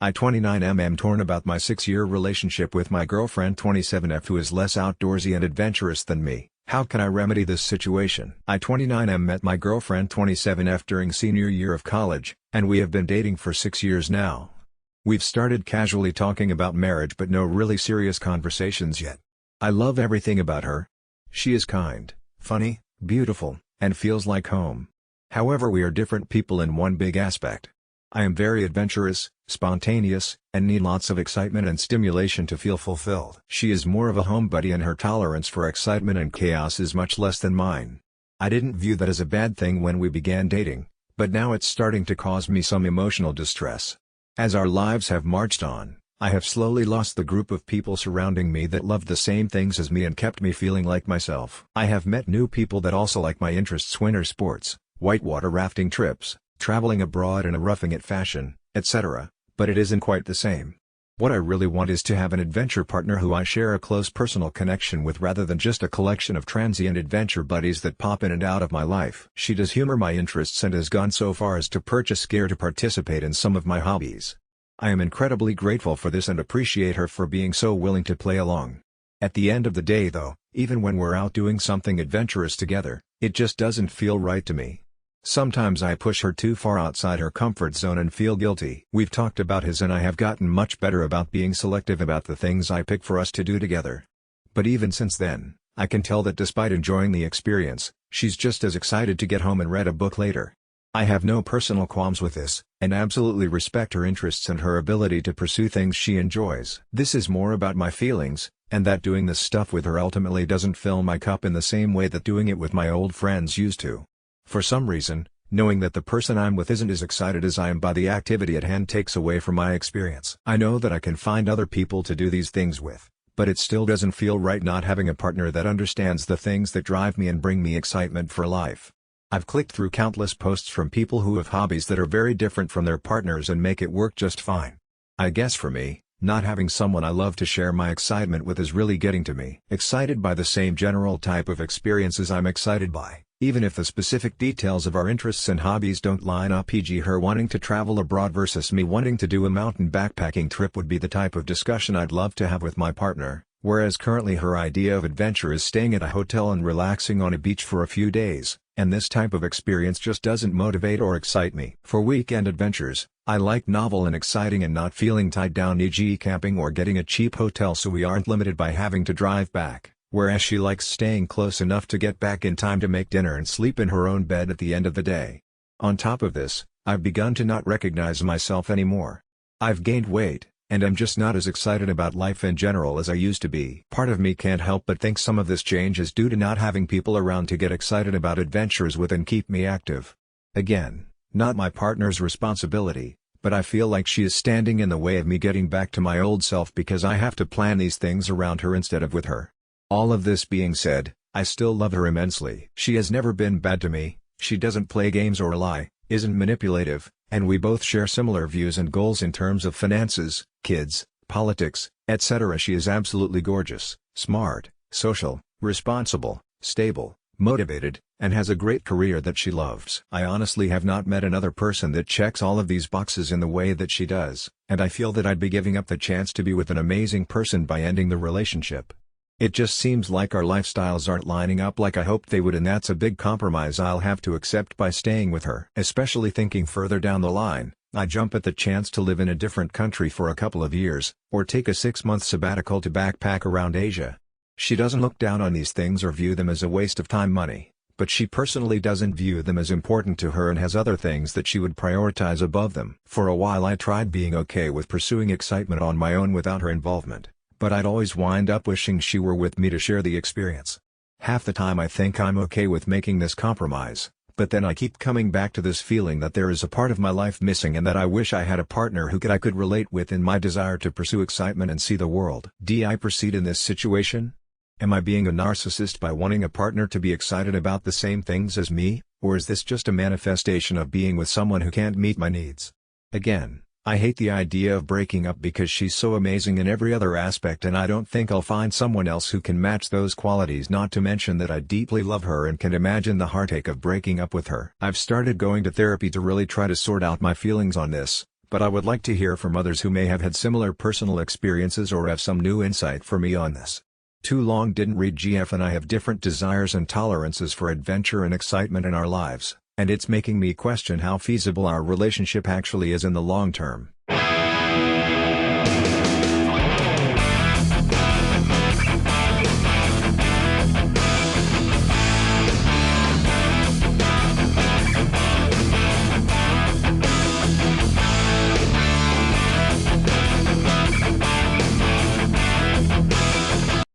I 29mm torn about my 6-year relationship with my girlfriend 27F who is less outdoorsy and adventurous than me. How can I remedy this situation? I 29M met my girlfriend 27F during senior year of college, and we have been dating for 6 years now. We've started casually talking about marriage but no really serious conversations yet. I love everything about her. She is kind, funny, beautiful, and feels like home. However, we are different people in one big aspect. I am very adventurous, spontaneous, and need lots of excitement and stimulation to feel fulfilled. She is more of a homebody and her tolerance for excitement and chaos is much less than mine. I didn't view that as a bad thing when we began dating, but now it's starting to cause me some emotional distress. As our lives have marched on, I have slowly lost the group of people surrounding me that loved the same things as me and kept me feeling like myself. I have met new people that also like my interests: winter sports, whitewater rafting trips, traveling abroad in a roughing it fashion, etc., but it isn't quite the same. What I really want is to have an adventure partner who I share a close personal connection with rather than just a collection of transient adventure buddies that pop in and out of my life. She does humor my interests and has gone so far as to purchase gear to participate in some of my hobbies. I am incredibly grateful for this and appreciate her for being so willing to play along. At the end of the day though, even when we're out doing something adventurous together, it just doesn't feel right to me. Sometimes I push her too far outside her comfort zone and feel guilty. We've talked about his and I have gotten much better about being selective about the things I pick for us to do together. But even since then, I can tell that despite enjoying the experience, she's just as excited to get home and read a book later. I have no personal qualms with this, and absolutely respect her interests and her ability to pursue things she enjoys. This is more about my feelings, and that doing this stuff with her ultimately doesn't fill my cup in the same way that doing it with my old friends used to. For some reason, knowing that the person I'm with isn't as excited as I am by the activity at hand takes away from my experience. I know that I can find other people to do these things with, but it still doesn't feel right not having a partner that understands the things that drive me and bring me excitement for life. I've clicked through countless posts from people who have hobbies that are very different from their partners and make it work just fine. I guess for me, not having someone I love to share my excitement with is really getting to me. Excited by the same general type of experiences I'm excited by, even if the specific details of our interests and hobbies don't line up, e.g. her wanting to travel abroad versus me wanting to do a mountain backpacking trip would be the type of discussion I'd love to have with my partner, whereas currently her idea of adventure is staying at a hotel and relaxing on a beach for a few days, and this type of experience just doesn't motivate or excite me. For weekend adventures, I like novel and exciting and not feeling tied down, e.g. camping or getting a cheap hotel so we aren't limited by having to drive back, whereas she likes staying close enough to get back in time to make dinner and sleep in her own bed at the end of the day. On top of this, I've begun to not recognize myself anymore. I've gained weight, and I'm just not as excited about life in general as I used to be. Part of me can't help but think some of this change is due to not having people around to get excited about adventures with and keep me active. Again, not my partner's responsibility, but I feel like she is standing in the way of me getting back to my old self because I have to plan these things around her instead of with her. All of this being said, I still love her immensely. She has never been bad to me, she doesn't play games or lie, isn't manipulative, and we both share similar views and goals in terms of finances, kids, politics, etc. She is absolutely gorgeous, smart, social, responsible, stable, motivated, and has a great career that she loves. I honestly have not met another person that checks all of these boxes in the way that she does, and I feel that I'd be giving up the chance to be with an amazing person by ending the relationship. It just seems like our lifestyles aren't lining up like I hoped they would, and that's a big compromise I'll have to accept by staying with her. Especially thinking further down the line, I jump at the chance to live in a different country for a couple of years, or take a 6-month sabbatical to backpack around Asia. She doesn't look down on these things or view them as a waste of time money, but she personally doesn't view them as important to her and has other things that she would prioritize above them. For a while I tried being okay with pursuing excitement on my own without her involvement, but I'd always wind up wishing she were with me to share the experience. Half the time I think I'm okay with making this compromise, but then I keep coming back to this feeling that there is a part of my life missing and that I wish I had a partner who I could relate with in my desire to pursue excitement and see the world. Do I proceed in this situation? Am I being a narcissist by wanting a partner to be excited about the same things as me, or is this just a manifestation of being with someone who can't meet my needs? Again, I hate the idea of breaking up because she's so amazing in every other aspect and I don't think I'll find someone else who can match those qualities, not to mention that I deeply love her and can imagine the heartache of breaking up with her. I've started going to therapy to really try to sort out my feelings on this, but I would like to hear from others who may have had similar personal experiences or have some new insight for me on this. Too long didn't read. GF and I have different desires and tolerances for adventure and excitement in our lives, and it's making me question how feasible our relationship actually is in the long term.